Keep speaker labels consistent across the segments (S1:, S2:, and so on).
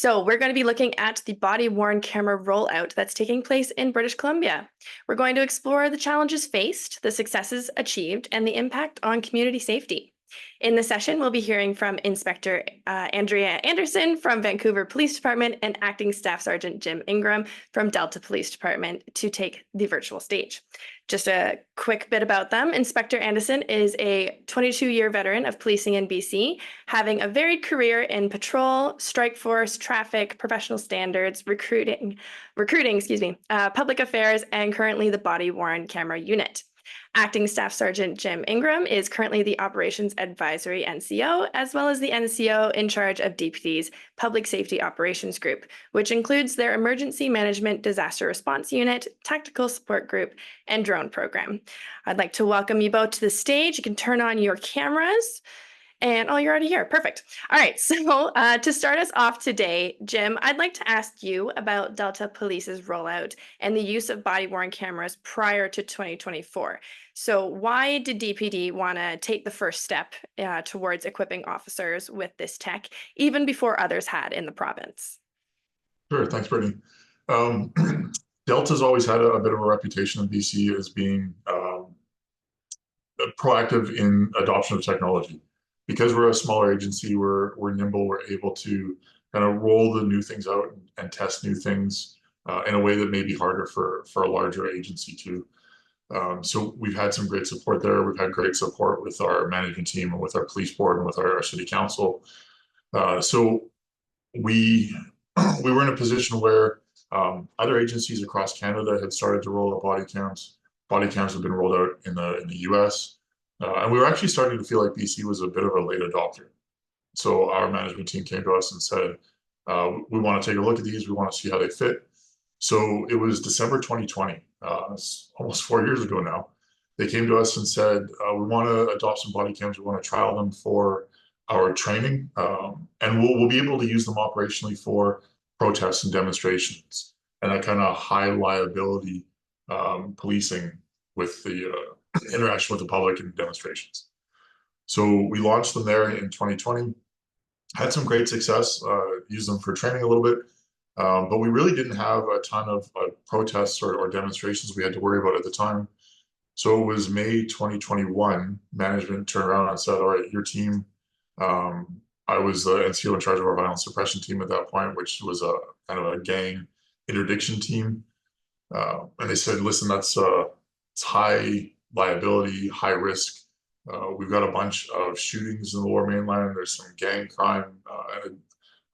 S1: So, we're going to be looking at the body worn camera rollout that's taking place in British Columbia. We're going to explore the challenges faced, the successes achieved, and the impact on community safety. In the session, we'll be hearing from Inspector Andrea Anderson from Vancouver Police Department and Acting Staff Sergeant Jim Ingram from Delta Police Department to take the virtual stage. Just a quick bit about them. Inspector Anderson is a 22-year veteran of policing in BC, having a varied career in patrol, strike force, traffic, professional standards, recruiting, public affairs, and currently the body-worn camera unit. Acting Staff Sergeant Jim Ingram is currently the Operations Advisory NCO, as well as the NCO in charge of DPD's Public Safety Operations Group, which includes their Emergency Management Disaster Response Unit, Tactical Support Group, and Drone Program. I'd like to welcome you both to the stage. You can turn on your cameras. And oh, you're already here. Perfect. All right. So to start us off today, Jim, I'd like to ask you about Delta Police's rollout and the use of body-worn cameras prior to 2024. So why did DPD want to take the first step towards equipping officers with this tech, even before others had in the province?
S2: Sure. Thanks, Brittany. Delta's always had a bit of a reputation in BC as being proactive in adoption of technology. Because we're a smaller agency, we're nimble, we're able to kind of roll the new things out and test new things in a way that may be harder for a larger agency too. So we've had some great support there. We've had great support with our management team and with our police board and with our city council. So we were in a position where other agencies across Canada had started to roll out body cams. Body cams have been rolled out in the US. And we were actually starting to feel like BC was a bit of a late adopter. So our management team came to us and said, we want to take a look at these. We want to see how they fit. So it was December 2020, it's almost 4 years ago now. They came to us and said, we want to adopt some body cams. We want to trial them for our training. And we'll be able to use them operationally for protests and demonstrations and that kind of high liability policing with the interaction with the public and demonstrations. So we launched them there in 2020, had some great success, used them for training a little bit, but we really didn't have a ton of protests or demonstrations we had to worry about at the time. So it was May 2021, management turned around and said, all right, your team, I was the NCO in charge of our violence suppression team at that point, which was a kind of a gang interdiction team. And they said, listen, that's it's high liability, high risk. We've got a bunch of shootings in the Lower Mainland. There's some gang crime and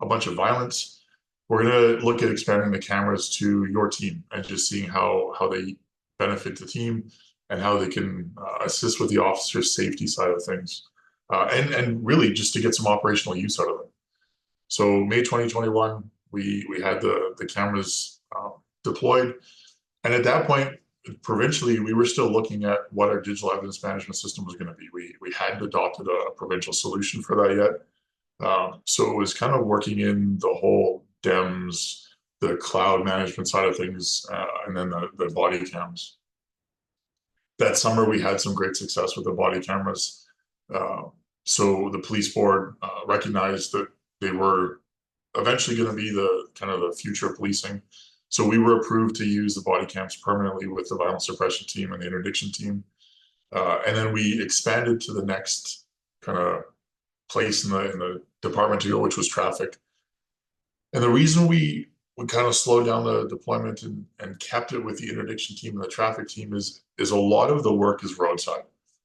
S2: a bunch of violence. We're going to look at expanding the cameras to your team and just seeing how they benefit the team and how they can assist with the officer's safety side of things. And really just to get some operational use out of them. So May 2021, we had the cameras deployed. And at that point, provincially, we were still looking at what our digital evidence management system was going to be. We hadn't adopted a provincial solution for that yet. So it was kind of working in the whole DEMS, the cloud management side of things, and then the body cams. That summer, we had some great success with the body cameras. So the police board recognized that they were eventually going to be the kind of the future of policing. So we were approved to use the body cams permanently with the violence suppression team and the interdiction team. And then we expanded to the next kind of place in the department to go, which was traffic. And the reason we kind of slowed down the deployment and kept it with the interdiction team and the traffic team is a lot of the work is roadside.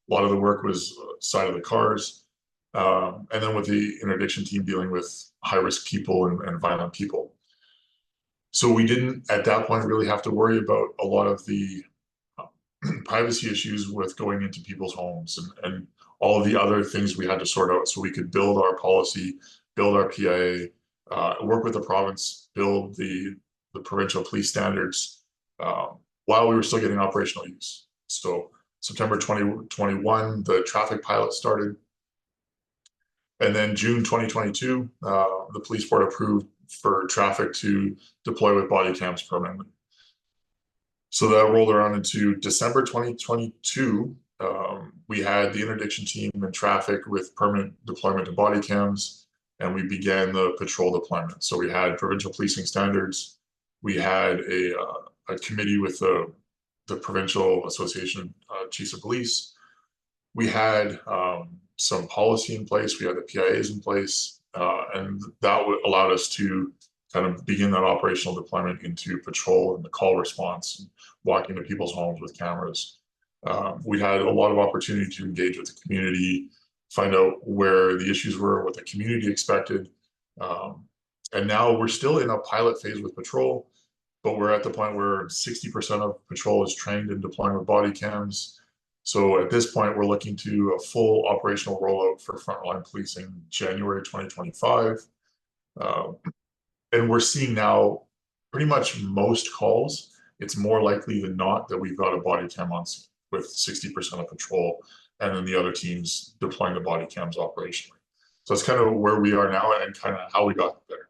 S2: A lot of the work was side of the cars. And then with the interdiction team dealing with high-risk people and violent people. So we didn't, at that point, really have to worry about a lot of the privacy issues with going into people's homes and all of the other things we had to sort out so we could build our policy, build our PIA, work with the province, build the provincial police standards while we were still getting operational use. So September 2021, the traffic pilot started. And then June 2022, the police board approved for traffic to deploy with body cams permanently. So that rolled around into December 2022. We had the interdiction team and traffic with permanent deployment of body cams. and we began the patrol deployment. So we had provincial policing standards. We had a committee with the Provincial Association Chiefs of Police. We had some policy in place. We had the PIAs in place, and that allowed us to kind of begin that operational deployment into patrol and the call response, and walking to people's homes with cameras. We had a lot of opportunity to engage with the community, find out where the issues were, what the community expected. And now we're still in a pilot phase with patrol, but we're at the point where 60% of patrol is trained in deploying with body cams. So at this point, we're looking to a full operational rollout for frontline policing January 2025. And we're seeing now pretty much most calls, it's more likely than not that we've got a body cam on scene with 60% of patrol, and then the other teams deploying the body cams operationally. So that's kind of where we are now and kind of how we got there.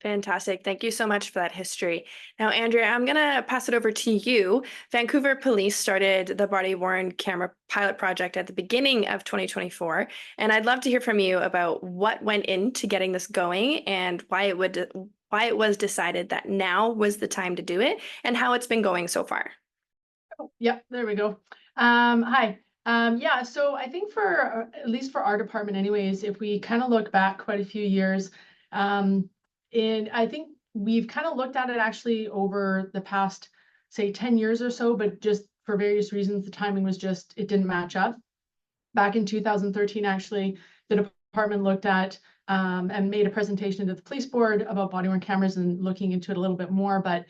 S1: Fantastic. Thank you so much for that history. Now, Andrea, I'm going to pass it over to you. Vancouver Police started the body-worn camera pilot project at the beginning of 2024, and I'd love to hear from you about what went into getting this going and why it was decided that now was the time to do it, and how it's been going so far.
S3: Oh, yep, there we go. Hi. Yeah, so I think for at least for our department anyways, if we kind of look back quite a few years, and I think we've kind of looked at it actually over the past, say, 10 years or so, but just for various reasons, the timing was just, it didn't match up. Back in 2013, actually, the department looked at and made a presentation to the police board about body-worn cameras and looking into it a little bit more. But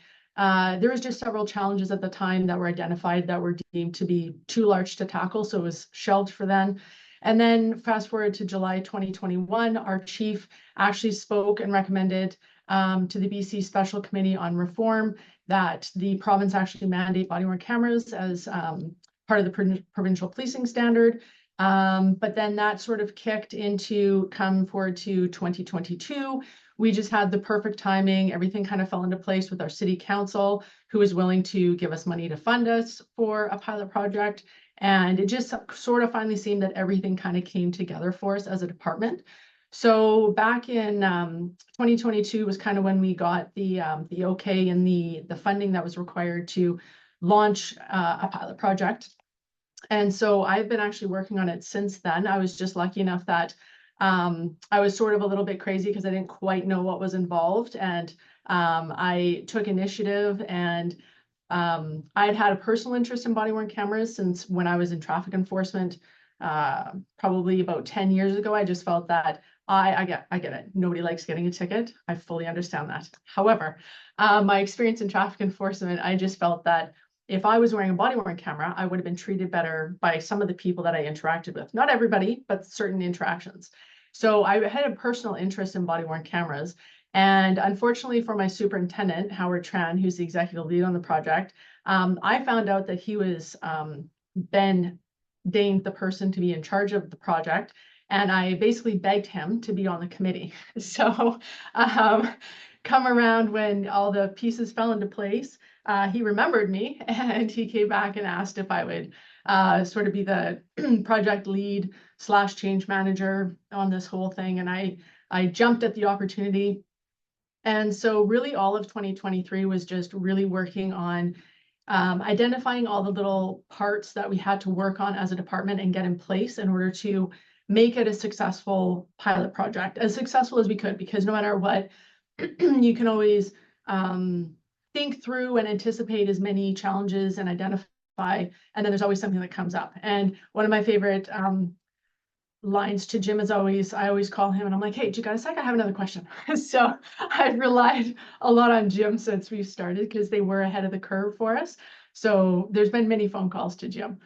S3: there was just several challenges at the time that were identified that were deemed to be too large to tackle, so it was shelved for then. And then fast forward to July 2021, our chief actually spoke and recommended to the BC Special Committee on Reform that the province actually mandate body-worn cameras as part of the provincial policing standard. But then that sort of kicked into come forward to 2022. We just had the perfect timing. Everything kind of fell into place with our city council, who was willing to give us money to fund us for a pilot project. And it just sort of finally seemed that everything kind of came together for us as a department. So back in 2022 was kind of when we got the okay and the funding that was required to launch a pilot project. And so I've been actually working on it since then. I was just lucky enough that I was sort of a little bit crazy because I didn't quite know what was involved. And I took initiative, and I'd had a personal interest in body-worn cameras since when I was in traffic enforcement, probably about 10 years ago. I just felt that I get it. Nobody likes getting a ticket. I fully understand that. However, my experience in traffic enforcement, I just felt that if I was wearing a body-worn camera, I would have been treated better by some of the people that I interacted with. Not everybody, but certain interactions. So I had a personal interest in body-worn cameras. And unfortunately for my superintendent, Howard Tran, who's the executive lead on the project, I found out that he was been named the person to be in charge of the project. And I basically begged him to be on the committee. So come around when all the pieces fell into place, he remembered me, and he came back and asked if I would sort of be the project lead / change manager on this whole thing. And I jumped at the opportunity. And so really all of 2023 was just really working on identifying all the little parts that we had to work on as a department and get in place in order to make it a successful pilot project, as successful as we could, because no matter what, you can always think through and anticipate as many challenges and identify, and then there's always something that comes up. And one of my favorite lines to Jim is I always call him and I'm like, hey, you got a sec? I have another question. So I've relied a lot on Jim since we've started, because they were ahead of the curve for us. So there's been many phone calls to Jim.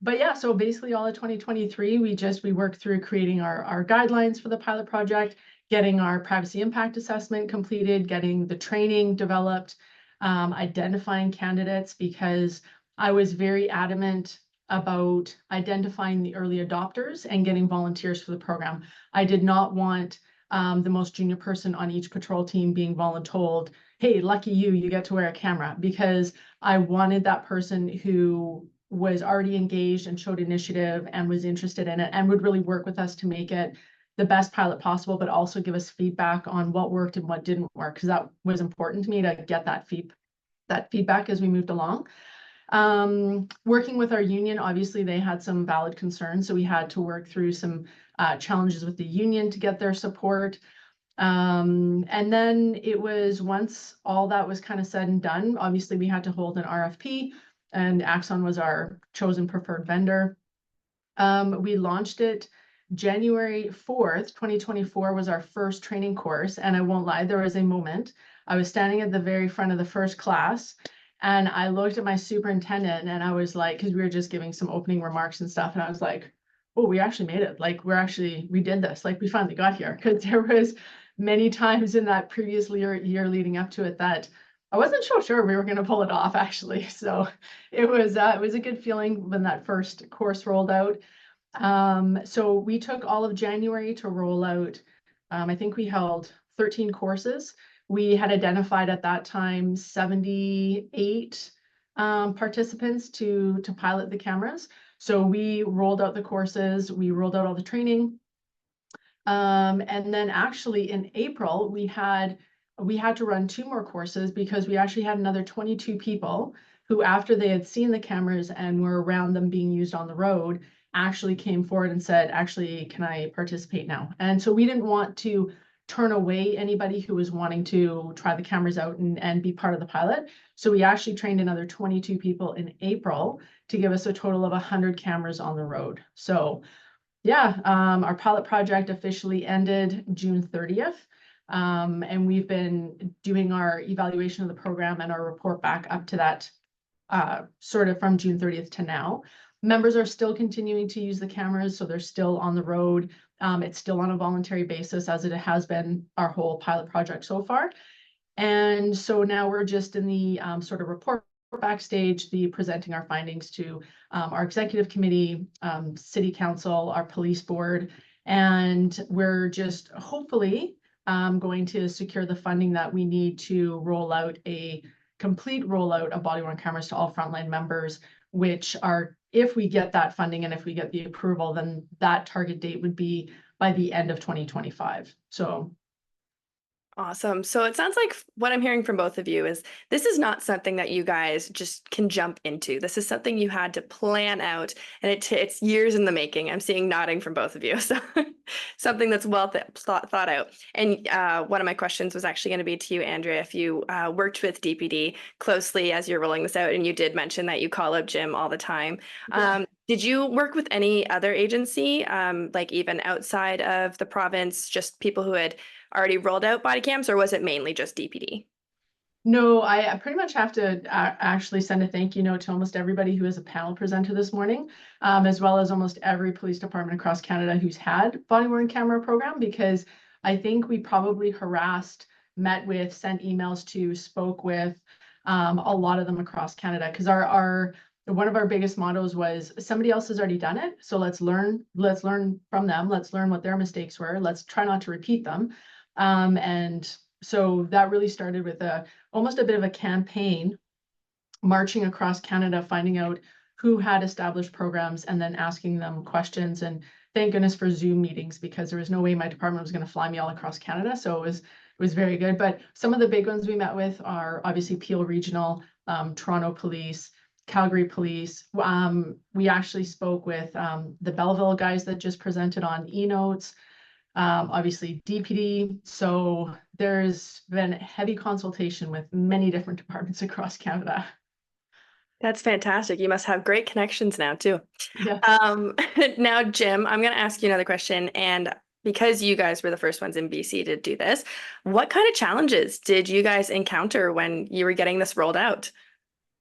S3: But yeah, so basically all of 2023, we worked through creating our guidelines for the pilot project, getting our privacy impact assessment completed, getting the training developed, identifying candidates, because I was very adamant about identifying the early adopters and getting volunteers for the program. I did not want the most junior person on each patrol team being voluntold, hey, lucky you, you get to wear a camera, because I wanted that person who was already engaged and showed initiative and was interested in it and would really work with us to make it the best pilot possible, but also give us feedback on what worked and what didn't work, because that was important to me to get that feedback as we moved along. Working with our union, obviously they had some valid concerns, so we had to work through some challenges with the union to get their support. And then it was, once all that was kind of said and done, obviously we had to hold an RFP, and Axon was our chosen preferred vendor. We launched it January 4th, 2024 was our first training course. And I won't lie, there was a moment I was standing at the very front of the first class, and I looked at my superintendent and I was like, because we were just giving some opening remarks and stuff, and I was like, oh, we actually made it. Like, we did this. Like, we finally got here. Because there was many times in that previous year leading up to it that I wasn't so sure we were going to pull it off, actually. So it was a good feeling when that first course rolled out. So we took all of January to roll out. I think we held 13 courses. We had identified at that time 78 participants to pilot the cameras. So we rolled out the courses, we rolled out all the training. And then actually in April, we had to run 2 more courses, because we actually had another 22 people who, after they had seen the cameras and were around them being used on the road, actually came forward and said, actually, can I participate now? And so we didn't want to turn away anybody who was wanting to try the cameras out and be part of the pilot. So we actually trained another 22 people in April to give us a total of 100 cameras on the road. So yeah, our pilot project officially ended June 30th. And we've been doing our evaluation of the program and our report back up to that sort of from June 30th to now. Members are still continuing to use the cameras, so they're still on the road. It's still on a voluntary basis, as it has been our whole pilot project so far. And so now we're just in the sort of report backstage, the presenting our findings to our executive committee, city council, our police board, and we're just hopefully going to secure the funding that we need to roll out a complete rollout of body-worn cameras to all frontline members, which are, if we get that funding and if we get the approval, then that target date would be by the end of 2025. So
S1: Awesome. So it sounds like what I'm hearing from both of you is this is not something that you guys just can jump into. This is something you had to plan out, and it's years in the making. I'm seeing nodding from both of you. So something that's well thought out. And one of my questions was actually going to be to you, Andrea, if you worked with DPD closely as you're rolling this out, and you did mention that you call up Jim all the time.
S3: Yeah.
S1: Did you work with any other agency, like even outside of the province, just people who had already rolled out body cams, or was it mainly just DPD?
S3: No, I pretty much have to actually send a thank you note to almost everybody who is a panel presenter this morning, as well as almost every police department across Canada who's had body-worn camera program, because I think we probably harassed, met with, sent emails to, spoke with a lot of them across Canada, because one of our biggest mottos was somebody else has already done it, so let's learn from them, let's learn what their mistakes were, let's try not to repeat them. And so that really started with almost a bit of a campaign, marching across Canada, finding out who had established programs and then asking them questions. And thank goodness for Zoom meetings, because there was no way my department was going to fly me all across Canada. So it was very good. But some of the big ones we met with are obviously Peel Regional, Toronto Police, Calgary Police. We actually spoke with the Belleville guys that just presented on e-notes. Obviously DPD. So there's been heavy consultation with many different departments across Canada.
S1: That's fantastic. You must have great connections now too.
S3: Yeah.
S1: Now, Jim, I'm going to ask you another question. And because you guys were the first ones in BC to do this, what kind of challenges did you guys encounter when you were getting this rolled out?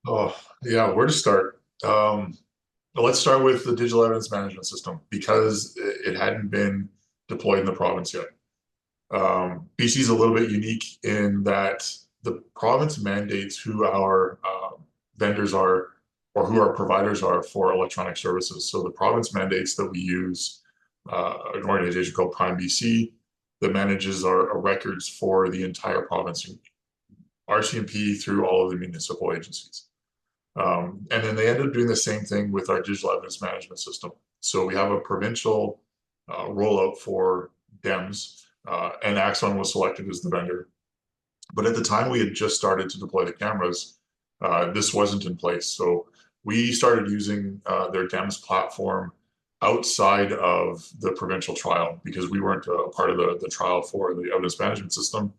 S2: Oh, yeah, where to start? Let's start with the digital evidence management system, because it hadn't been deployed in the province yet. BC is a little bit unique in that the province mandates who our vendors are, or who our providers are for electronic services. So the province mandates that we use an organization called Prime BC that manages our records for the entire province, RCMP through all of the municipal agencies. And then they ended up doing the same thing with our digital evidence management system. So we have a provincial rollout for DEMS, and Axon was selected as the vendor. But at the time we had just started to deploy the cameras, this wasn't in place. So we started using their DEMS platform outside of the provincial trial because we weren't a part of the trial for the evidence management system,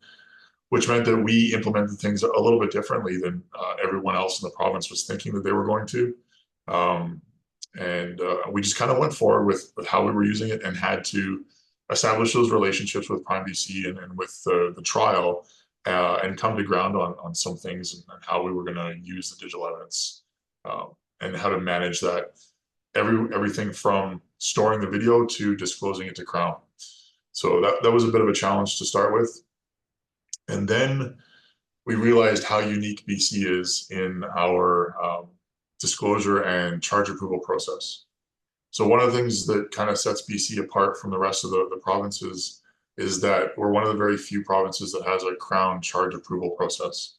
S2: which meant that we implemented things a little bit differently than everyone else in the province was thinking that they were going to. And we just kind of went forward with how we were using it and had to establish those relationships with Prime BC and with the trial and come to ground on some things and how we were going to use the digital evidence and how to manage that. Everything from storing the video to disclosing it to Crown. So that was a bit of a challenge to start with. And then we realized how unique BC is in our disclosure and charge approval process. So one of the things that kind of sets BC apart from the rest of the provinces is that we're one of the very few provinces that has a Crown charge approval process.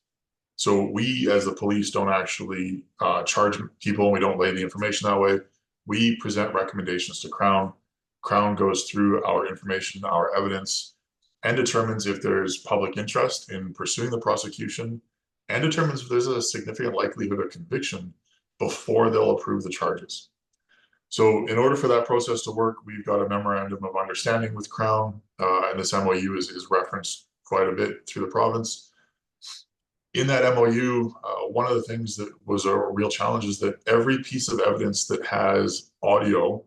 S2: So we, as the police, don't actually charge people, and we don't lay the information that way. We present recommendations to Crown. Crown goes through our information, our evidence, and determines if there's public interest in pursuing the prosecution, and determines if there's a significant likelihood of conviction before they'll approve the charges. So in order for that process to work, we've got a memorandum of understanding with Crown, and this MOU is referenced quite a bit through the province. In that MOU, one of the things that was a real challenge is that every piece of evidence that has audio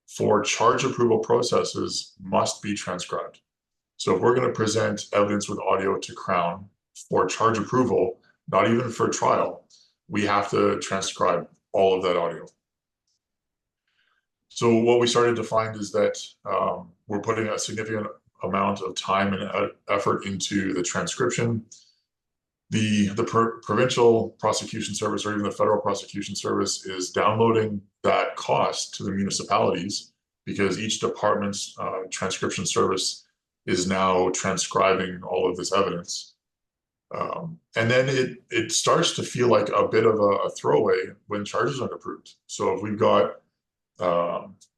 S2: for charge approval processes must be transcribed. So if we're going to present evidence with audio to Crown for charge approval, not even for trial, we have to transcribe all of that audio. So what we started to find is that we're putting a amount of time and effort into the transcription. The provincial prosecution service or even the federal prosecution service is downloading that cost to the municipalities because each department's transcription service is now transcribing all of this evidence. And then it starts to feel like a bit of a throwaway when charges aren't approved. So if we've got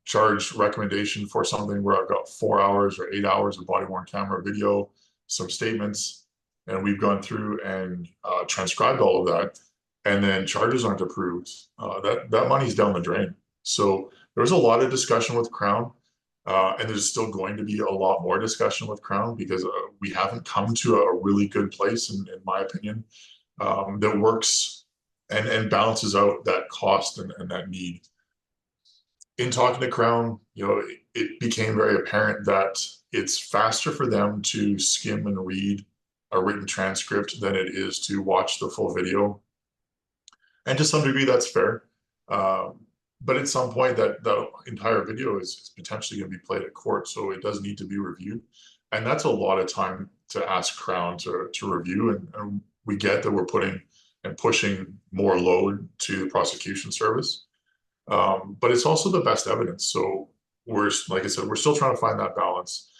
S2: charge recommendation for something where I've got 4 hours or 8 hours of body-worn camera video, some statements, and we've gone through and transcribed all of that, and then charges aren't approved, that money's down the drain. So there was a lot of discussion with Crown, and there's still going to be a lot more discussion with Crown because we haven't come to a really good place, in my opinion, that works and balances out that cost and that need. In talking to Crown, it became very apparent that it's faster for them to skim and read a written transcript than it is to watch the full video. And to some degree, that's fair. But at some point, that entire video is potentially going to be played at court, so it does need to be reviewed. And that's a lot of time to ask Crown to review. And we get that we're putting and pushing more load to the prosecution service. But it's also the best evidence. So like I said, we're still trying to find that balance.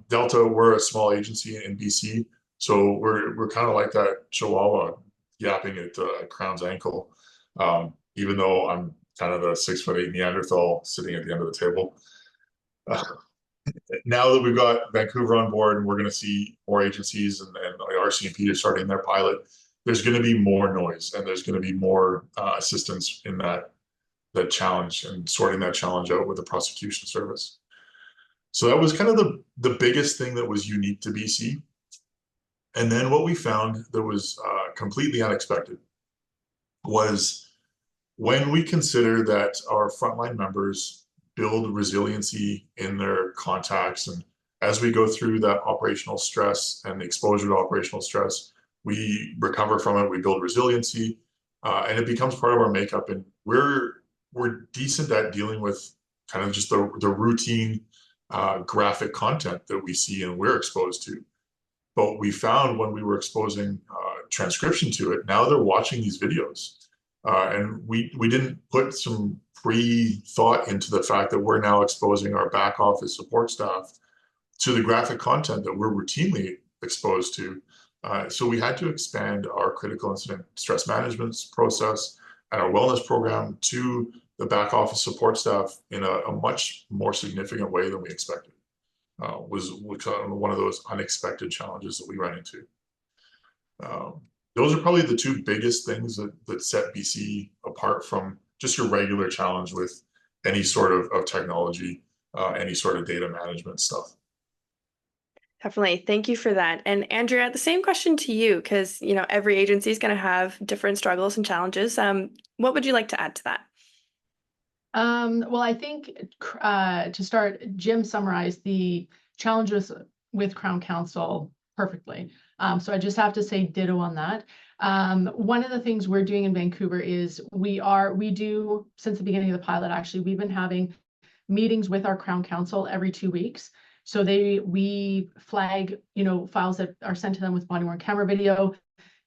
S2: Delta, we're a small agency in BC. So we're kind of like that Chihuahua yapping at Crown's ankle, even though I'm kind of the 6'8" Neanderthal sitting at the end of the table. Now that we've got Vancouver on board and we're going to see more agencies and RCMP is starting their pilot, there's going to be more noise and there's going to be more assistance in that challenge and sorting that challenge out with the prosecution service. So that was kind of the biggest thing that was unique to BC. And then what we found that was completely unexpected was when we consider that our frontline members build resiliency in their contacts, and as we go through that operational stress and exposure to operational stress, we recover from it, we build resiliency, and it becomes part of our makeup. And we're decent at dealing with kind of just the routine graphic content that we see and we're exposed to. But we found when we were exposing transcription to it, now they're watching these videos. And we didn't put some pre-thought into the fact that we're now exposing our back office support staff to the graphic content that we're routinely exposed to. So we had to expand our critical incident stress management process and our wellness program to the back office support staff in a much more significant way than we expected. Was one of those unexpected challenges that we ran into. Those are probably the two biggest things that set BC apart from just your regular challenge with any sort of technology, any sort of data management stuff.
S1: Definitely. Thank you for that. And Andrea, the same question to you, because every agency is going to have different struggles and challenges. What would you like to add to that?
S3: Well, I think to start, Jim summarized the challenges with Crown Council perfectly. So I just have to say ditto on that. One of the things we're doing in Vancouver is we do, since the beginning of the pilot, actually, we've been having meetings with our Crown Council every 2 weeks. So we flag, files that are sent to them with body-worn camera video.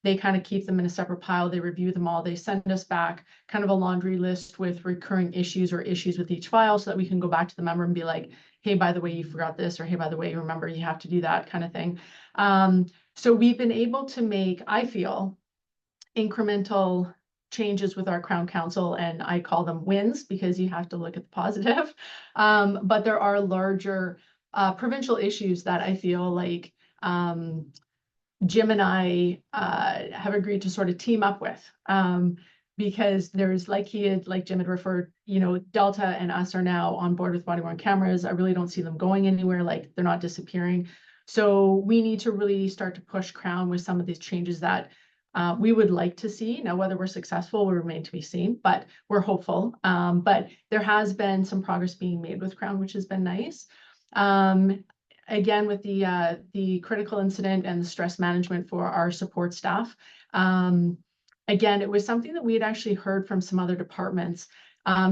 S3: They kind of keep them in a separate pile. They review them all. They send us back kind of a laundry list with recurring issues or issues with each file so that we can go back to the member and be like, hey, by the way, you forgot this, or hey, by the way, remember you have to do that kind of thing. So we've been able to make, I feel, incremental changes with our Crown Council, and I call them wins because you have to look at the positive. But there are larger provincial issues that I feel like Jim and I have agreed to sort of team up with, because there's, like Jim had referred, Delta and us are now on board with body-worn cameras. I really don't see them going anywhere, like they're not disappearing. So we need to really start to push Crown with some of these changes that we would like to see. Now, whether we're successful will remain to be seen, but we're hopeful. But there has been some progress being made with Crown, which has been nice. Again, with the critical incident and the stress management for our support staff. Again, it was something that we had actually heard from some other departments.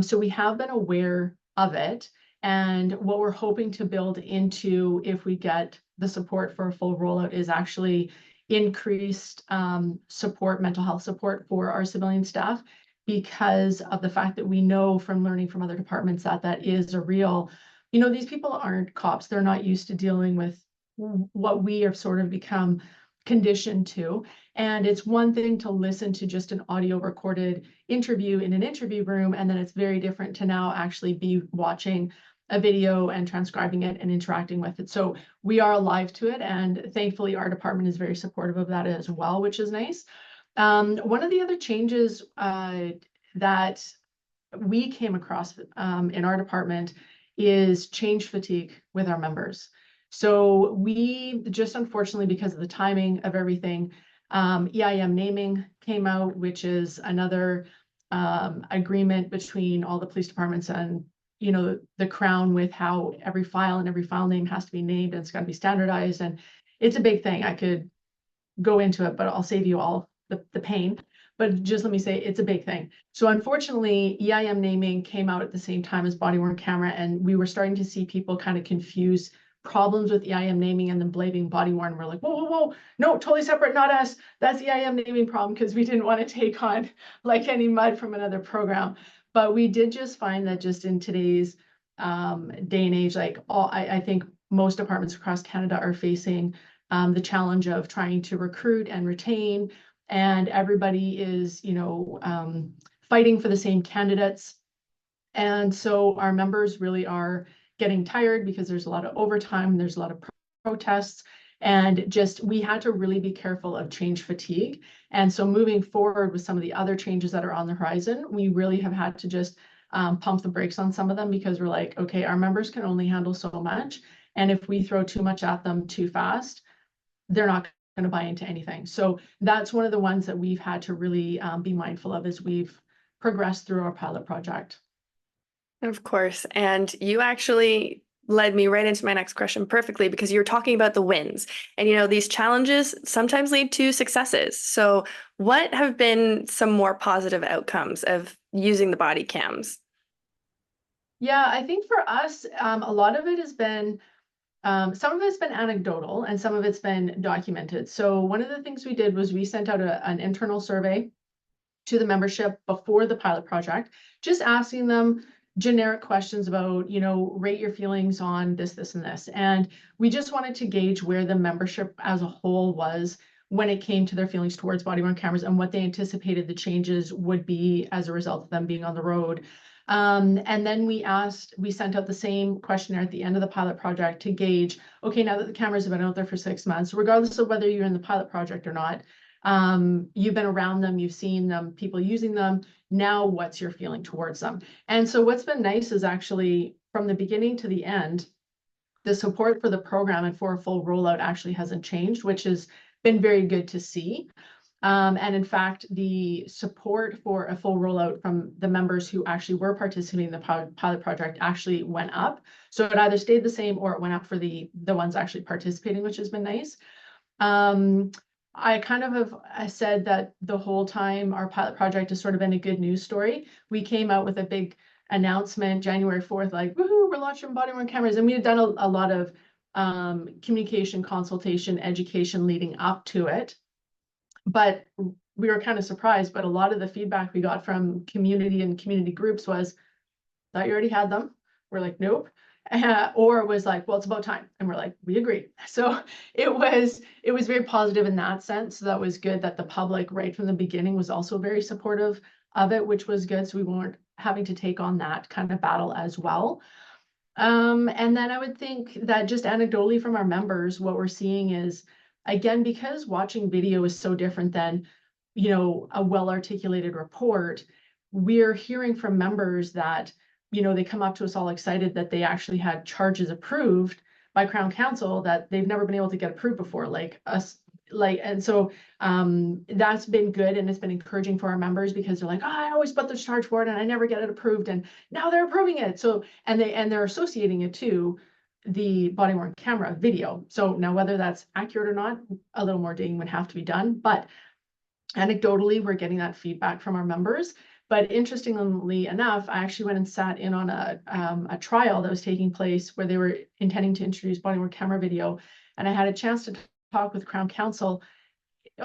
S3: So we have been aware of it. And what we're hoping to build into, if we get the support for a full rollout, is actually increased support, mental health support for our civilian staff, because of the fact that we know from learning from other departments that that is a real, these people aren't cops. They're not used to dealing with what we have sort of become conditioned to. And it's one thing to listen to just an audio recorded interview in an interview room, and then it's very different to now actually be watching a video and transcribing it and interacting with it. So we are alive to it, and thankfully our department is very supportive of that as well, which is nice. One of the other changes that we came across in our department is change fatigue with our members. So we just, unfortunately, because of the timing of everything, EIM naming came out, which is another agreement between all the police departments and the Crown, with how every file and every file name has to be named, and it's got to be standardized. And it's a big thing. I could go into it, but I'll save you all the pain. But just let me say, it's a big thing. So unfortunately, EIM naming came out at the same time as body-worn camera, and we were starting to see people kind of confuse problems with EIM naming and then blaming body-worn. We're like, whoa, no, totally separate, not us. That's the EIM naming problem, because we didn't want to take on like any mud from another program. But we did just find that just in today's day and age, like I think most departments across Canada are facing the challenge of trying to recruit and retain, and everybody is, fighting for the same candidates. And so our members really are getting tired because there's a lot of overtime, there's a lot of protests, and just we had to really be careful of change fatigue. And so moving forward with some of the other changes that are on the horizon, we really have had to just pump the brakes on some of them, because we're like, okay, our members can only handle so much. And if we throw too much at them too fast, they're not going to buy into anything. So that's one of the ones that we've had to really be mindful of as we've progressed through our pilot project.
S1: Of course. And you actually led me right into my next question perfectly, because you're talking about the wins, and these challenges sometimes lead to successes. So what have been some more positive outcomes of using the body cams?
S3: Yeah, I think for us, a lot of it has been, some of it's been anecdotal and some of it's been documented. So one of the things we did was we sent out an internal survey to the membership before the pilot project, just asking them generic questions about, rate your feelings on this, this, and this. And we just wanted to gauge where the membership as a whole was when it came to their feelings towards body-worn cameras and what they anticipated the changes would be as a result of them being on the road. And then we sent out the same questionnaire at the end of the pilot project to gauge, okay, now that the cameras have been out there for 6 months, regardless of whether you're in the pilot project or not, you've been around them, you've seen them, people using them, now what's your feeling towards them? And so what's been nice is actually from the beginning to the end, the support for the program and for a full rollout actually hasn't changed, which has been very good to see. And in fact, the support for a full rollout from the members who actually were participating in the pilot project actually went up. So it either stayed the same or it went up for the ones actually participating, which has been nice. I kind of have said that the whole time our pilot project has sort of been a good news story. We came out with a big announcement January 4th, like, woohoo, we're launching body-worn cameras. And we had done a lot of communication, consultation, education leading up to it. But we were kind of surprised, but a lot of the feedback we got from community and community groups was, thought you already had them. We're like, nope. Or it was like, well, it's about time. And we're like, we agree. So it was very positive in that sense. So that was good that the public right from the beginning was also very supportive of it, which was good. So we weren't having to take on that kind of battle as well. And then I would think that just anecdotally from our members, what we're seeing is, again, because watching video is so different than, you know, a well-articulated report, we're hearing from members that, you know, they come up to us all excited that they actually had charges approved by Crown Counsel that they've never been able to get approved before, like us. And so that's been good, and it's been encouraging for our members because they're like, oh, I always put this charge for it and I never get it approved, and now they're approving it. So and they're associating it to the body-worn camera video. So now whether that's accurate or not, a little more digging would have to be done. But anecdotally, we're getting that feedback from our members. But interestingly enough, I actually went and sat in on a trial that was taking place where they were intending to introduce body-worn camera video, and I had a chance to talk with Crown Counsel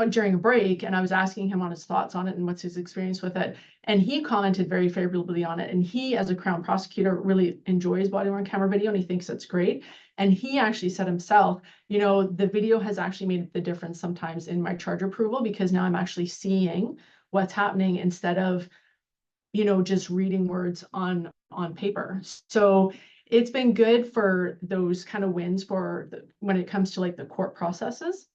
S3: during a break, and I was asking him on his thoughts on it and what's his experience with it. And he commented very favorably on it. And he, as a Crown prosecutor, really enjoys body-worn camera video and he thinks it's great. And he actually said himself, you know, the video has actually made the difference sometimes in my charge approval, because now I'm actually seeing what's happening instead of, you know, just reading words on paper. So it's been good for those kind of wins for when it comes to like the court processes.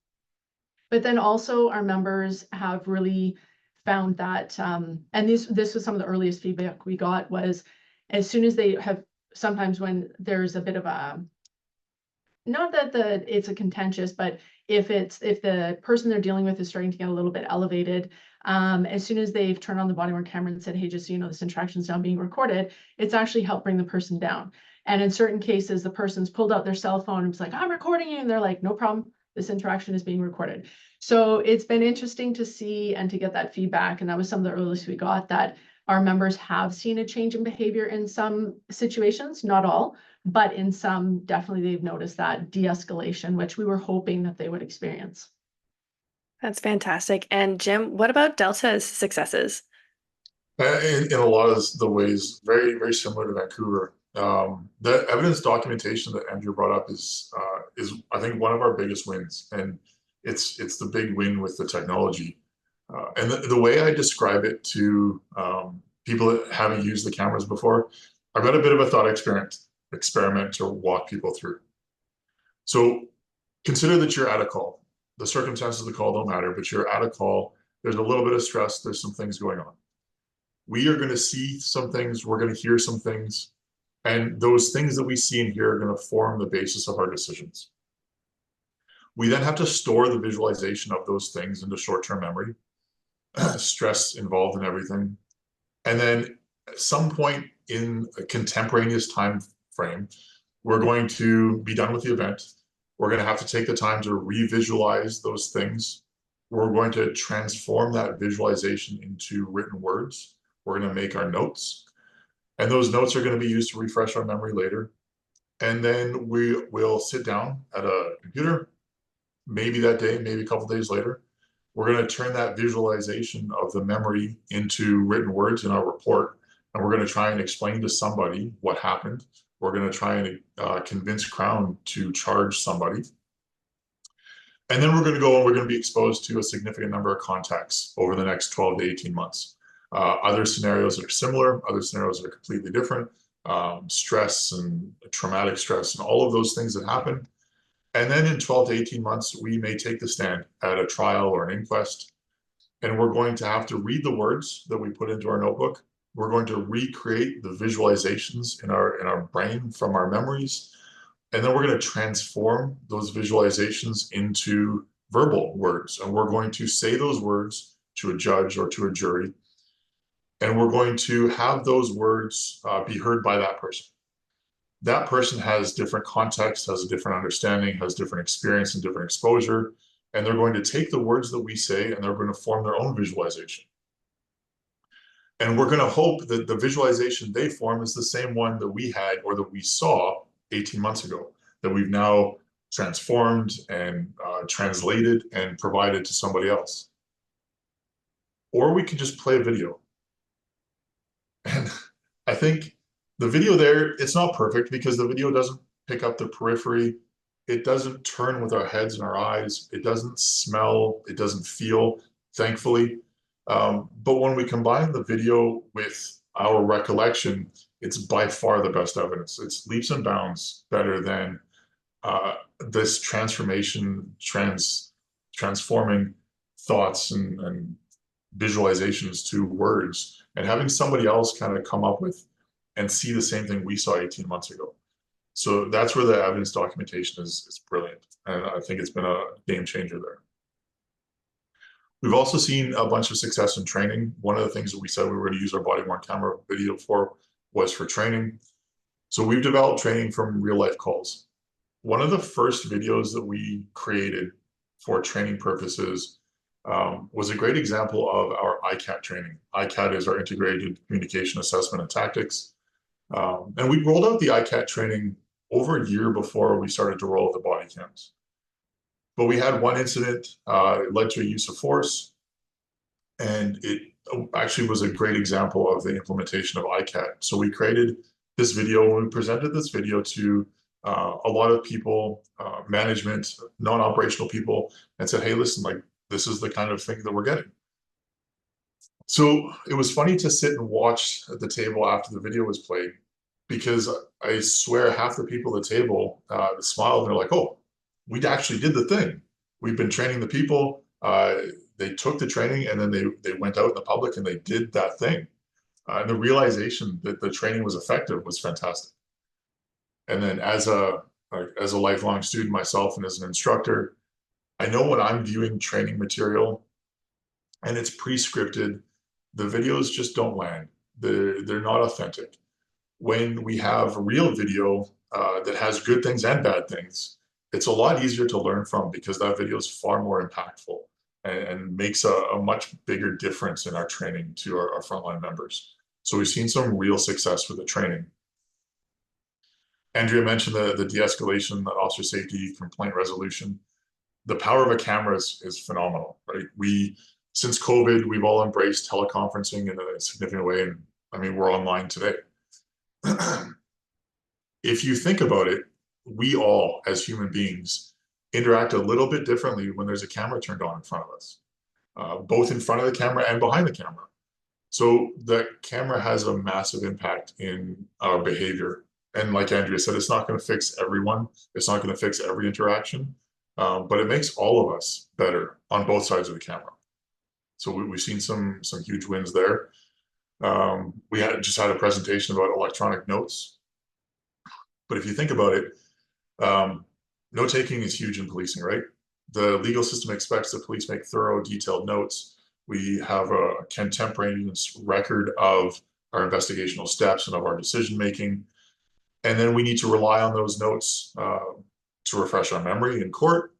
S3: But then also our members have really found that, and this was some of the earliest feedback we got, was as soon as they have, sometimes when there's a bit of a, not that it's a contentious, but if the person they're dealing with is starting to get a little bit elevated, as soon as they've turned on the body-worn camera and said, hey, just so you know, this interaction is now being recorded, it's actually helped bring the person down. And in certain cases, the person's pulled out their cell phone and was like, I'm recording you. And they're like, no problem. This interaction is being recorded. So it's been interesting to see and to get that feedback. And that was some of the earliest we got, that our members have seen a change in behavior in some situations, not all, but in some, definitely they've noticed that de-escalation, which we were hoping that they would experience.
S1: That's fantastic. And Jim, what about Delta's successes?
S2: In a lot of the ways, very, very similar to Vancouver. The evidence documentation that Andrew brought up is I think one of our biggest wins, and it's the big win with the technology. And the way I describe it to people that haven't used the cameras before, I've got a bit of a thought experiment to walk people through. So consider that you're at a call. The circumstances of the call don't matter, but you're at a call. There's a little bit of stress. There's some things going on. We are going to see some things. We're going to hear some things. And those things that we see and hear are going to form the basis of our decisions. We then have to store the visualization of those things into short-term memory, stress involved in everything. And then at some point in a contemporaneous time frame, we're going to be done with the event. We're going to have to take the time to revisualize those things. We're going to transform that visualization into written words. We're going to make our notes. And those notes are going to be used to refresh our memory later. And then we will sit down at a computer, maybe that day, maybe a couple of days later. We're going to turn that visualization of the memory into written words in our report. And we're going to try and explain to somebody what happened. We're going to try and convince Crown to charge somebody. And then we're going to go and we're going to be exposed to a significant number of contexts over the next 12 to 18 months. Other scenarios that are similar, other scenarios that are completely different, stress and traumatic stress and all of those things that happen. And then in 12 to 18 months, we may take the stand at a trial or an inquest, and we're going to have to read the words that we put into our notebook. We're going to recreate the visualizations in our brain from our memories. And then we're going to transform those visualizations into verbal words. And we're going to say those words to a judge or to a jury. And we're going to have those words be heard by that person. That person has different context, has a different understanding, has different experience and different exposure. And they're going to take the words that we say and they're going to form their own visualization. And we're going to hope that the visualization they form is the same one that we had or that we saw 18 months ago, that we've now transformed and translated and provided to somebody else. Or we could just play a video. And I think the video there, it's not perfect because the video doesn't pick up the periphery. It doesn't turn with our heads and our eyes. It doesn't smell. It doesn't feel, thankfully. But when we combine the video with our recollection, it's by far the best evidence. It's leaps and bounds better than this transforming thoughts and visualizations to words, and having somebody else kind of come up with and see the same thing we saw 18 months ago. So that's where the evidence documentation is brilliant. And I think it's been a game changer there. We've also seen a bunch of success in training. One of the things that we said we were going to use our body-worn camera video for was for training. So we've developed training from real life calls. One of the first videos that we created for training purposes was a great example of our ICAT training. ICAT is our Integrated Communication Assessment and Tactics. And we rolled out the ICAT training over a year before we started to roll out the body cams. But we had one incident, it led to a use of force, and it actually was a great example of the implementation of ICAT. So we created this video, and we presented this video to a lot of people, management, non-operational people, and said, hey, listen, like, this is the kind of thing that we're getting. So it was funny to sit and watch at the table after the video was played, because I swear half the people at the table smiled and they're like, oh, we actually did the thing. We've been training the people. They took the training and then they went out in the public and they did that thing. And the realization that the training was effective was fantastic. And then as a lifelong student myself and as an instructor, I know when I'm viewing training material and it's pre-scripted, the videos just don't land. They're not authentic. When we have real video that has good things and bad things, it's a lot easier to learn from because that video is far more impactful and makes a much bigger difference in our training to our frontline members. So we've seen some real success with the training. Andrea mentioned the de-escalation, the officer safety, complaint resolution. The power of a camera is phenomenal, right? Since COVID, we've all embraced teleconferencing in a significant way. And I mean, we're online today. If you think about it, we all, as human beings, interact a little bit differently when there's a camera turned on in front of us, both in front of the camera and behind the camera. So the camera has a massive impact in our behavior. And like Andrea said, it's not going to fix everyone. It's not going to fix every interaction, but it makes all of us better on both sides of the camera. So we've seen some huge wins there. We just had a presentation about electronic notes. But if you think about it, note-taking is huge in policing, right? The legal system expects the police make thorough, detailed notes. We have a contemporaneous record of our investigational steps and of our decision-making. And then we need to rely on those notes to refresh our memory in court.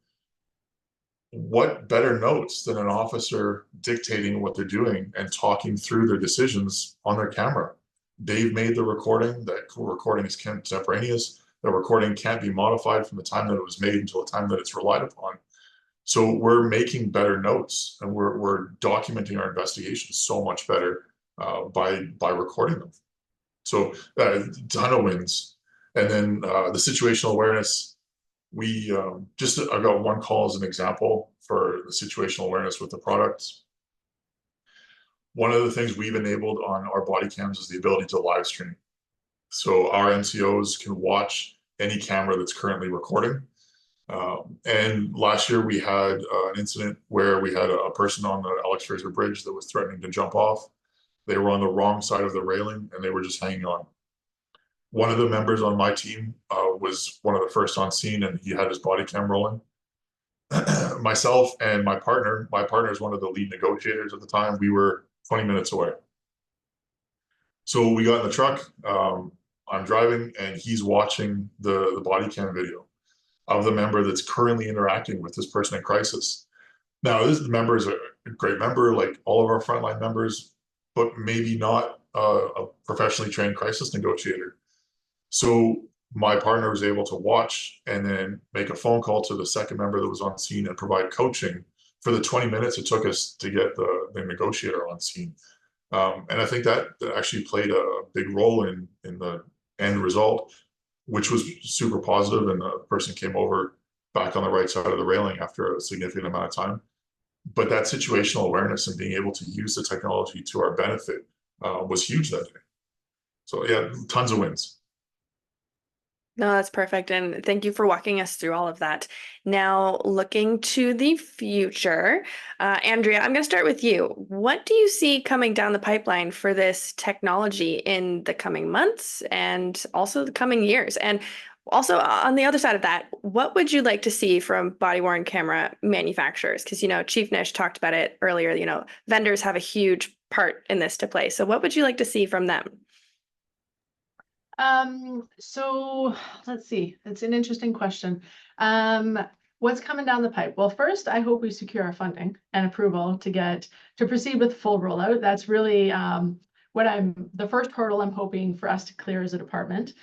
S2: What better notes than an officer dictating what they're doing and talking through their decisions on their camera? They've made the recording. That recording is contemporaneous. The recording can't be modified from the time that it was made until the time that it's relied upon. So we're making better notes and we're documenting our investigations so much better by recording them. So a ton of wins. And then the situational awareness, We I've got one call as an example for the situational awareness with the products. One of the things we've enabled on our body cams is the ability to live stream. So our NCOs can watch any camera that's currently recording. And last year we had an incident where we had a person on the Alex Fraser Bridge that was threatening to jump off. They were on the wrong side of the railing and they were just hanging on. One of the members on my team was one of the first on scene, and he had his body cam rolling. Myself and my partner is one of the lead negotiators at the time. We were 20 minutes away. So we got in the truck. I'm driving and he's watching the body cam video of the member that's currently interacting with this person in crisis. Now, this member is a great member, like all of our frontline members, but maybe not a professionally trained crisis negotiator. So my partner was able to watch and then make a phone call to the second member that was on scene and provide coaching for the 20 minutes it took us to get the negotiator on scene. And I think that actually played a big role in the end result, which was super positive, and the person came over back on the right side of the railing after a significant amount of time. But that situational awareness and being able to use the technology to our benefit was huge that day. So yeah, tons of wins.
S1: No, that's perfect. And thank you for walking us through all of that. Now, looking to the future, Andrea, I'm going to start with you. What do you see coming down the pipeline for this technology in the coming months and also the coming years? And also on the other side of that, what would you like to see from body-worn camera manufacturers? Because, Chief Nish talked about it earlier, vendors have a huge part in this to play. So what would you like to see from them?
S3: So let's see. It's an interesting question. What's coming down the pipe? Well, first, I hope we secure our funding and approval to proceed with full rollout. That's really the first hurdle I'm hoping for us to clear as a department.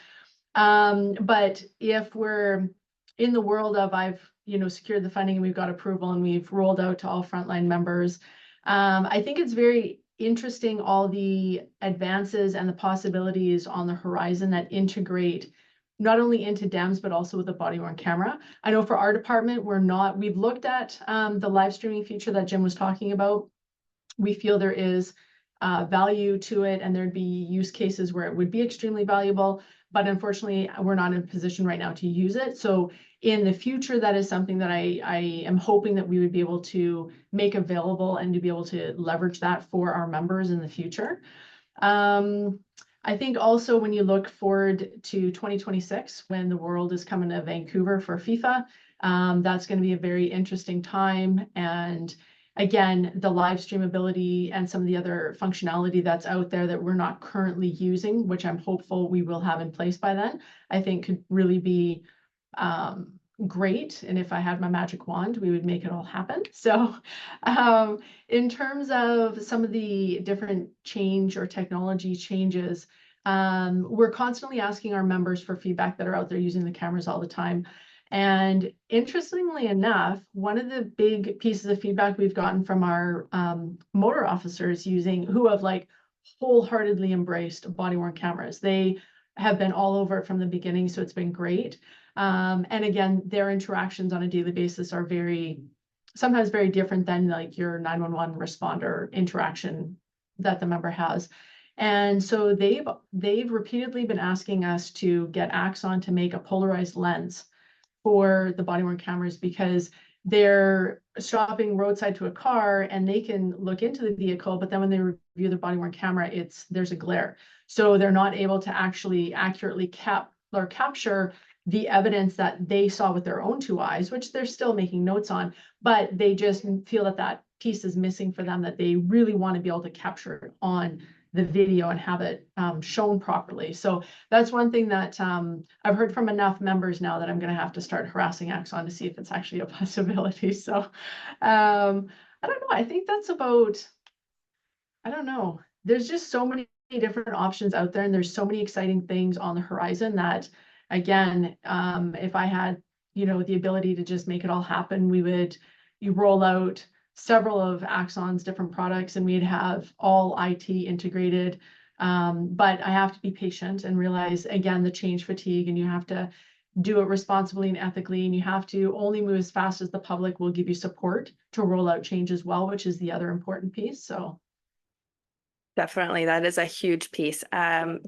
S3: But if we're in the world of I've secured the funding and we've got approval and we've rolled out to all frontline members, I think it's very interesting, all the advances and the possibilities on the horizon that integrate not only into DEMS, but also with the body-worn camera. I know for our department, we've looked at the live streaming feature that Jim was talking about. We feel there is value to it, and there'd be use cases where it would be extremely valuable, but unfortunately, we're not in a position right now to use it. So in the future, that is something that I am hoping that we would be able to make available and to be able to leverage that for our members in the future. I think also when you look forward to 2026, when the world is coming to Vancouver for FIFA, that's going to be a very interesting time. And again, the live stream ability and some of the other functionality that's out there that we're not currently using, which I'm hopeful we will have in place by then, I think could really be great. And if I had my magic wand, we would make it all happen. So in terms of some of the different change or technology changes, we're constantly asking our members for feedback that are out there using the cameras all the time. And interestingly enough, one of the big pieces of feedback we've gotten from our motor officers who have wholeheartedly embraced body-worn cameras. They have been all over it from the beginning, so it's been great. And again, their interactions on a daily basis are sometimes very different than your 911 responder interaction that the member has. And so they've repeatedly been asking us to get Axon to make a polarized lens for the body-worn cameras, because they're stopping roadside to a car and they can look into the vehicle, but then when they review the body-worn camera, there's a glare. So they're not able to actually accurately capture the evidence that they saw with their own two eyes, which they're still making notes on, but they just feel that piece is missing for them, that they really want to be able to capture it on the video and have it shown properly. So that's one thing that I've heard from enough members now that I'm going to have to start harassing Axon to see if it's actually a possibility. So I don't know. I think that's about, I don't know. There's just so many different options out there, and there's so many exciting things on the horizon that, again, if I had, the ability to just make it all happen, you roll out several of Axon's different products and we'd have all IT integrated. But I have to be patient and realize, again, the change fatigue, and you have to do it responsibly and ethically, and you have to only move as fast as the public will give you support to roll out change as well, which is the other important piece. So
S1: Definitely, that is a huge piece.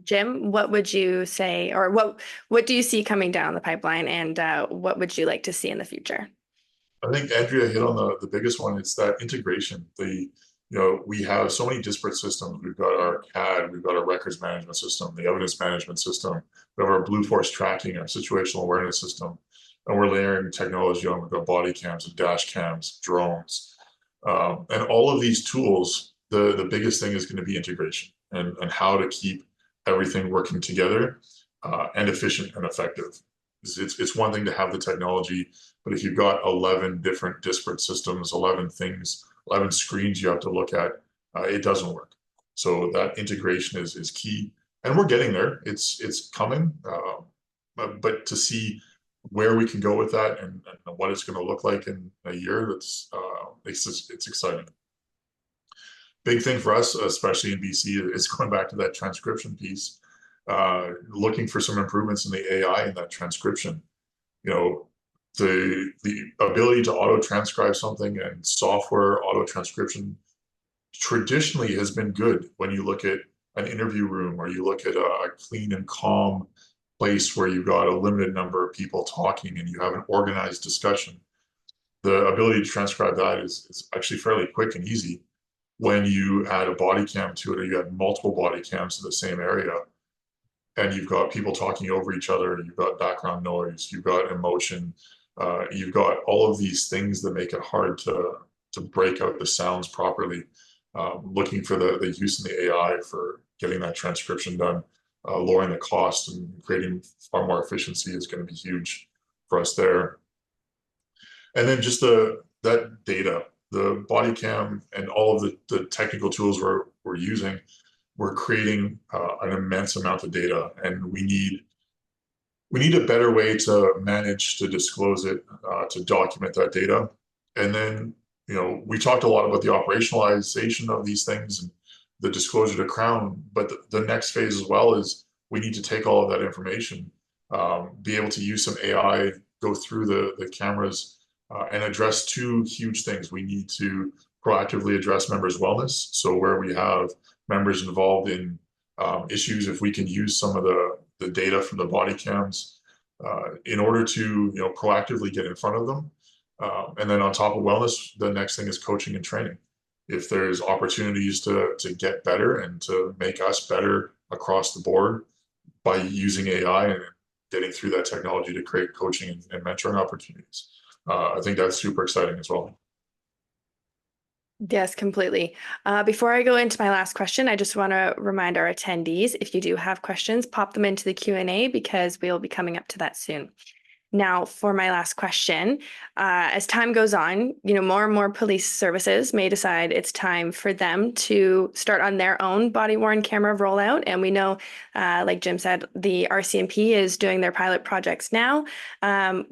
S1: Jim, what would you say, or what do you see coming down the pipeline, and what would you like to see in the future?
S2: I think Andrea hit on the biggest one. It's that integration. We have so many disparate systems. We've got our CAD, we've got our records management system, the evidence management system, we have our Blue Force tracking, our situational awareness system, and we're layering technology on. We've got body cams and dash cams, drones, and all of these tools. The biggest thing is going to be integration and how to keep everything working together and efficient and effective. It's one thing to have the technology, but if you've got 11 different disparate systems, 11 things, 11 screens you have to look at, it doesn't work. So that integration is key, and we're getting there. It's coming, but to see where we can go with that and what it's going to look like in a year, it's exciting. Big thing for us, especially in BC, is going back to that transcription piece. Looking for some improvements in the AI in that transcription. The ability to auto transcribe something and software auto transcription traditionally has been good when you look at an interview room or you look at a clean and calm place where you've got a limited number of people talking and you have an organized discussion. The ability to transcribe that is actually fairly quick and easy. When you add a body cam to it, or you add multiple body cams to the same area, and you've got people talking over each other, you've got background noise, you've got emotion, you've got all of these things that make it hard to break out the sounds properly. Looking for the use in the AI for getting that transcription done, lowering the cost and creating far more efficiency is going to be huge for us there. And then just that data, the body cam and all of the technical tools we're using, we're creating an immense amount of data, and we need a better way to manage, to disclose it, to document that data. And then, we talked a lot about the operationalization of these things and the disclosure to Crown, but the next phase as well is we need to take all of that information, be able to use some AI, go through the cameras, and address two huge things. We need to proactively address members' wellness. So where we have members involved in issues, if we can use some of the data from the body cams in order to proactively get in front of them. And then on top of wellness, the next thing is coaching and training. If there's opportunities to get better and to make us better across the board by using AI and getting through that technology to create coaching and mentoring opportunities, I think that's super exciting as well.
S1: Yes, completely. Before I go into my last question, I just want to remind our attendees, if you do have questions, pop them into the Q&A because we'll be coming up to that soon. Now, for my last question, as time goes on, more and more police services may decide it's time for them to start on their own body-worn camera rollout. And we know, like Jim said, the RCMP is doing their pilot projects now.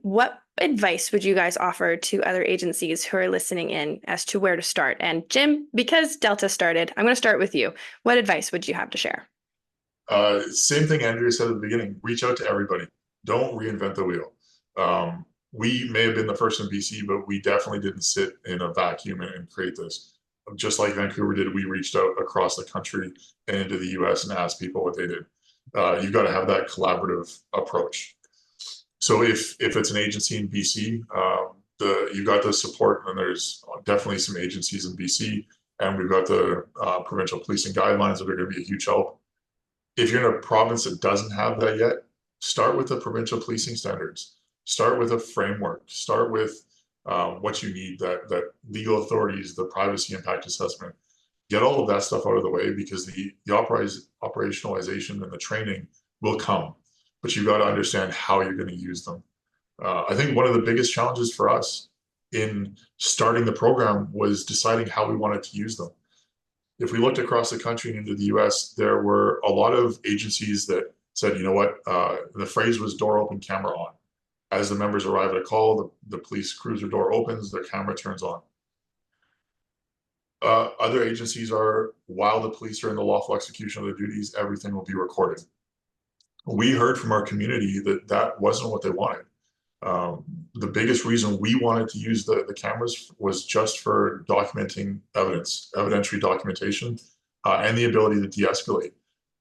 S1: What advice would you guys offer to other agencies who are listening in as to where to start? And Jim, because Delta started, I'm going to start with you. What advice would you have to share?
S2: Same thing Andrea said at the beginning, reach out to everybody. Don't reinvent the wheel. We may have been the first in BC, but we definitely didn't sit in a vacuum and create this. Just like Vancouver did, we reached out across the country and into the US and asked people what they did. You've got to have that collaborative approach. So if it's an agency in BC, you've got the support, and there's definitely some agencies in BC, and we've got the provincial policing guidelines that are going to be a huge help. If you're in a province that doesn't have that yet, start with the provincial policing standards. Start with a framework. Start with what you need, that legal authorities, the privacy impact assessment. Get all of that stuff out of the way, because the operationalization and the training will come, but you've got to understand how you're going to use them. I think one of the biggest challenges for us in starting the program was deciding how we wanted to use them. If we looked across the country and into the US, there were a lot of agencies that said, you know what, the phrase was door open, camera on. As the members arrive at a call, the police cruiser door opens, their camera turns on. Other agencies are, while the police are in the lawful execution of their duties, everything will be recorded. we heard from our community that that wasn't what they wanted. The biggest reason we wanted to use the cameras was just for documenting evidence, evidentiary documentation, and the ability to de-escalate.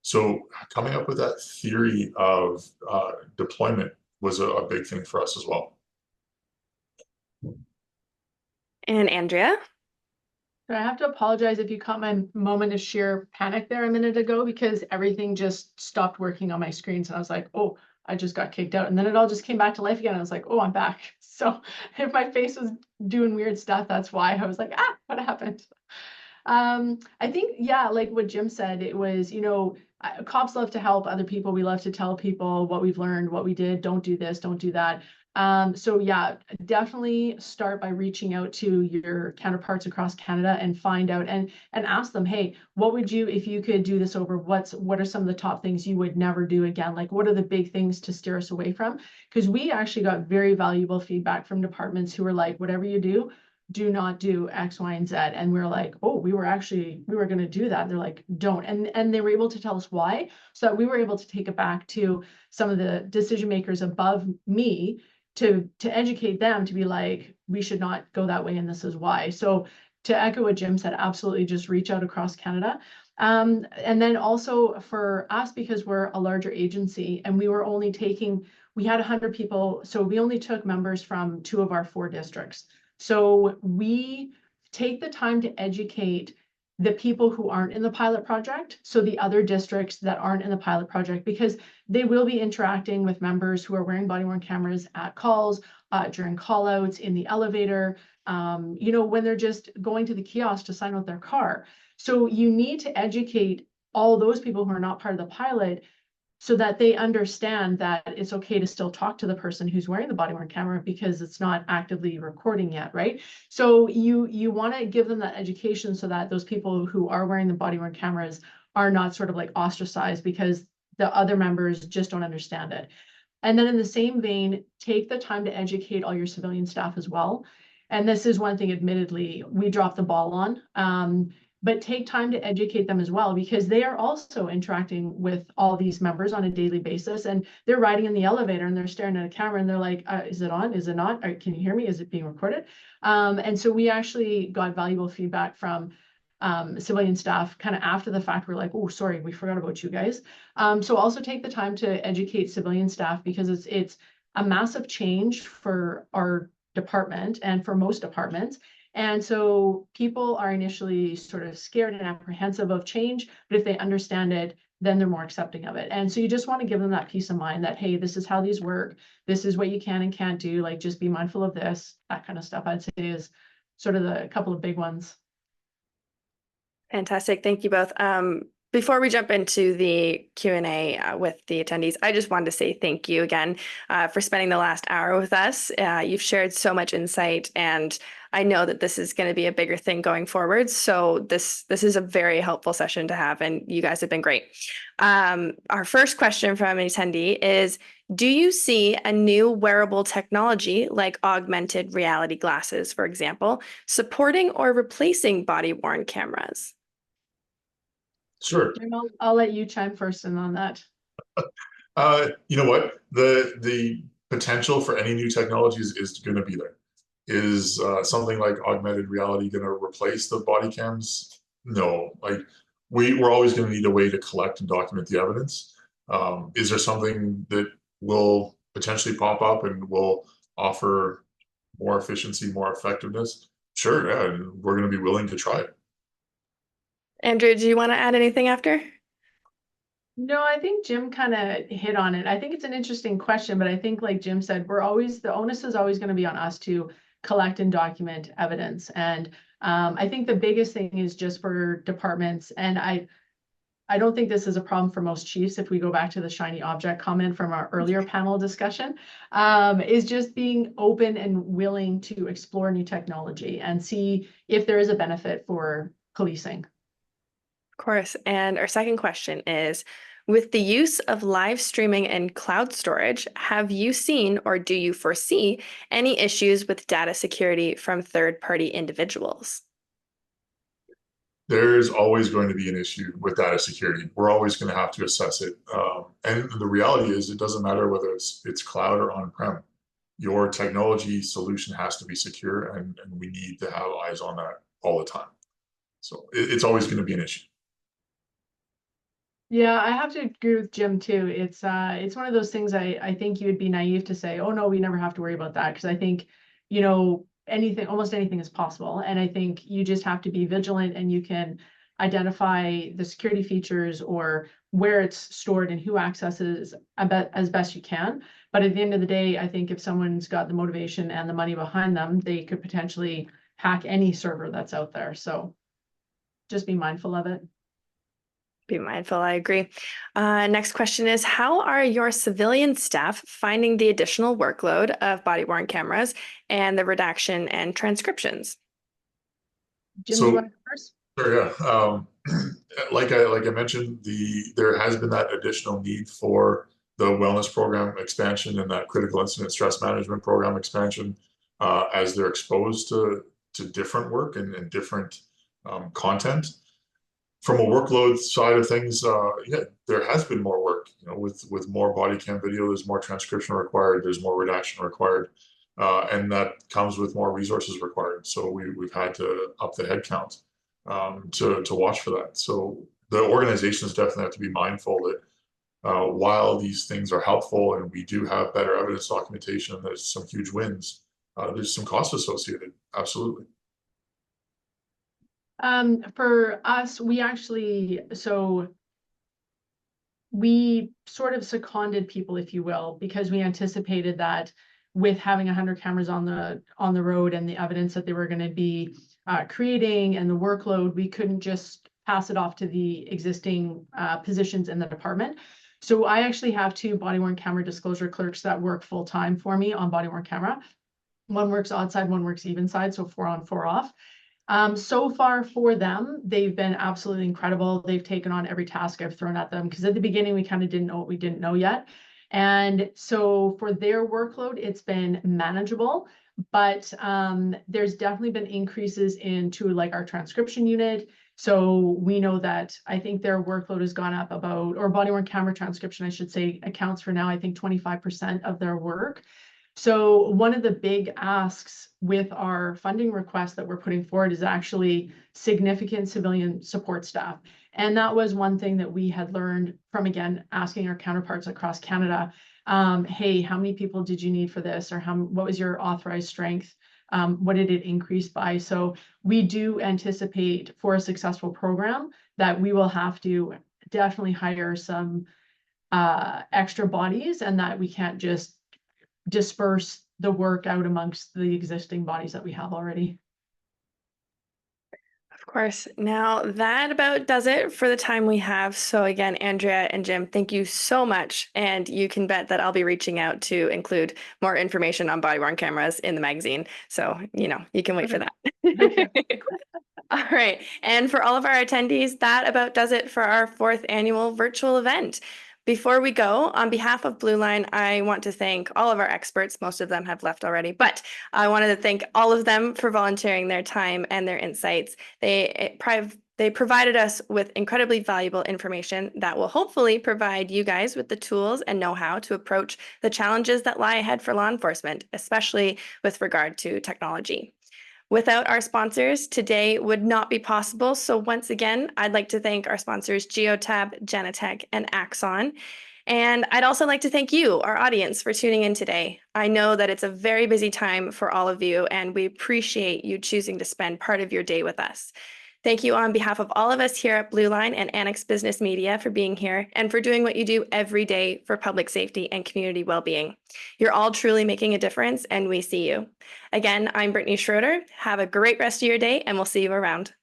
S2: So coming up with that theory of deployment was a big thing for us as well.
S1: And Andrea?
S3: I have to apologize if you caught my moment of sheer panic there a minute ago, because everything just stopped working on my screens and I was like, oh, I just got kicked out. And then it all just came back to life again. I was like, oh, I'm back. So if my face was doing weird stuff, that's why I was like, ah, what happened? I think, yeah, like what Jim said, it was, cops love to help other people. We love to tell people what we've learned, what we did, don't do this, don't do that. So yeah, definitely start by reaching out to your counterparts across Canada and find out and ask them, hey, what would you, if you could do this over, what are some of the top things you would never do again? Like, what are the big things to steer us away from? Because we actually got very valuable feedback from departments who were like, whatever you do not do X, Y, and Z. And we were like, oh, we were going to do that. And they're like, don't. And they were able to tell us why, so that we were able to take it back to some of the decision makers above me to educate them, to be like, we should not go that way, and this is why. So to echo what Jim said, absolutely just reach out across Canada. And then also for us, because we're a larger agency and we were only we had 100 people, so we only took members from 2 of our 4 districts. So we take the time to educate the people who aren't in the pilot project, so the other districts that aren't in the pilot project, because they will be interacting with members who are wearing body-worn cameras at calls, during call-outs, in the elevator, when they're just going to the kiosk to sign out their car. So you need to educate all those people who are not part of the pilot, so that they understand that it's okay to still talk to the person who's wearing the body-worn camera, because it's not actively recording yet, right? So you want to give them that education, so that those people who are wearing the body-worn cameras are not sort of like ostracized because the other members just don't understand it. And then in the same vein, take the time to educate all your civilian staff as well. And this is one thing, admittedly, we dropped the ball on. But take time to educate them as well, because they are also interacting with all these members on a daily basis, and they're riding in the elevator and they're staring at a camera and they're like, is it on? Is it not? Can you hear me? Is it being recorded? And so we actually got valuable feedback from civilian staff kind of after the fact. We're like, oh, sorry, we forgot about you guys. So also take the time to educate civilian staff, because it's a massive change for our department and for most departments. And so people are initially sort of scared and apprehensive of change, but if they understand it, then they're more accepting of it. And so you just want to give them that peace of mind that, hey, this is how these work. This is what you can and can't do. Like, just be mindful of this, that kind of stuff, I'd say is sort of the couple of big ones.
S1: Fantastic. Thank you both. Before we jump into the Q&A with the attendees, I just wanted to say thank you again for spending the last hour with us. You've shared so much insight, and I know that this is going to be a bigger thing going forward. So this is a very helpful session to have, and you guys have been great. Our first question from an attendee is, do you see a new wearable technology like augmented reality glasses, for example, supporting or replacing body-worn cameras?
S2: Sure.
S3: I'll let you chime first in on that.
S2: You know what? The potential for any new technologies is going to be there. Is something like augmented reality going to replace the body cams? No. Like, we're always going to need a way to collect and document the evidence. Is there something that will potentially pop up and will offer more efficiency, more effectiveness? Sure, yeah, and we're going to be willing to try it.
S1: Andrew, do you want to add anything after?
S3: No, I think Jim kind of hit on it. I think it's an interesting question, but I think, like Jim said, the onus is always going to be on us to collect and document evidence. And I think the biggest thing is just for departments, and I don't think this is a problem for most chiefs, if we go back to the shiny object comment from our earlier panel discussion, is just being open and willing to explore new technology and see if there is a benefit for policing.
S1: Of course. And our second question is, with the use of live streaming and cloud storage, have you seen or do you foresee any issues with data security from third-party individuals?
S2: There's always going to be an issue with data security. We're always going to have to assess it And the reality is, it doesn't matter whether it's cloud or on-prem. Your technology solution has to be secure, and we need to have eyes on that all the time. So it's always going to be an issue.
S3: Yeah, I have to agree with Jim too. It's one of those things I think you would be naive to say, oh no, we never have to worry about that. Because I think, you know, almost anything is possible. And I think you just have to be vigilant, and you can identify the security features or where it's stored and who accesses as best you can. But at the end of the day, I think if someone's got the motivation and the money behind them, they could potentially hack any server that's out there. So just be mindful of it.
S1: Be mindful, I agree. Next question is, how are your civilian staff finding the additional workload of body-worn cameras and the redaction and transcriptions?
S3: Jim,
S2: So-
S3: do you want to go first?
S2: Sure, yeah. Like I mentioned, there has been that additional need for the wellness program expansion and that critical incident stress management program expansion, as they're exposed to different work and different content. From a workload side of things, yeah, there has been more work. You know, with more body cam video, there's more transcription required, there's more redaction required, and that comes with more resources required. So we've had to up the headcount to watch for that. So the organizations definitely have to be mindful that while these things are helpful and we do have better evidence documentation, there's some huge wins. There's some costs associated. Absolutely.
S3: For us, we sort of seconded people, if you will, because we anticipated that with having 100 cameras on the road and the evidence that they were going to be creating and the workload, we couldn't just pass it off to the existing positions in the department. So I actually have 2 body-worn camera disclosure clerks that work full-time for me on body-worn camera. One works odd side, one works even side, so 4 on, 4 off. So far for them, they've been absolutely incredible. They've taken on every task I've thrown at them, because at the beginning we kind of didn't know what we didn't know yet. And so for their workload, it's been manageable, but there's definitely been increases into like our transcription unit. So we know that I think their workload has gone up about, or body-worn camera transcription, I should say, accounts for now, I think 25% of their work. So one of the big asks with our funding request that we're putting forward is actually significant civilian support staff. And that was one thing that we had learned from, again, asking our counterparts across Canada, hey, how many people did you need for this? Or what was your authorized strength? What did it increase by? So we do anticipate for a successful program that we will have to definitely hire some extra bodies, and that we can't just disperse the work out amongst the existing bodies that we have already.
S1: Of course. Now that about does it for the time we have. So again, Andrea and Jim, thank you so much. And you can bet that I'll be reaching out to include more information on body-worn cameras in the magazine. So, you know, you can wait for that.
S3: Okay.
S1: All right. And for all of our attendees, that about does it for our 4th annual virtual event. Before we go, on behalf of Blue Line, I want to thank all of our experts. Most of them have left already, but I wanted to thank all of them for volunteering their time and their insights. They provided us with incredibly valuable information that will hopefully provide you guys with the tools and know-how to approach the challenges that lie ahead for law enforcement, especially with regard to technology. Without our sponsors, today would not be possible. So once again, I'd like to thank our sponsors, Geotab, Genetec, and Axon. And I'd also like to thank you, our audience, for tuning in today. I know that it's a very busy time for all of you, and we appreciate you choosing to spend part of your day with us. Thank you on behalf of all of us here at Blue Line and Annex Business Media for being here and for doing what you do every day for public safety and community well-being. You're all truly making a difference, and we see you. Again, I'm Brittany Schroeder. Have a great rest of your day, and we'll see you around.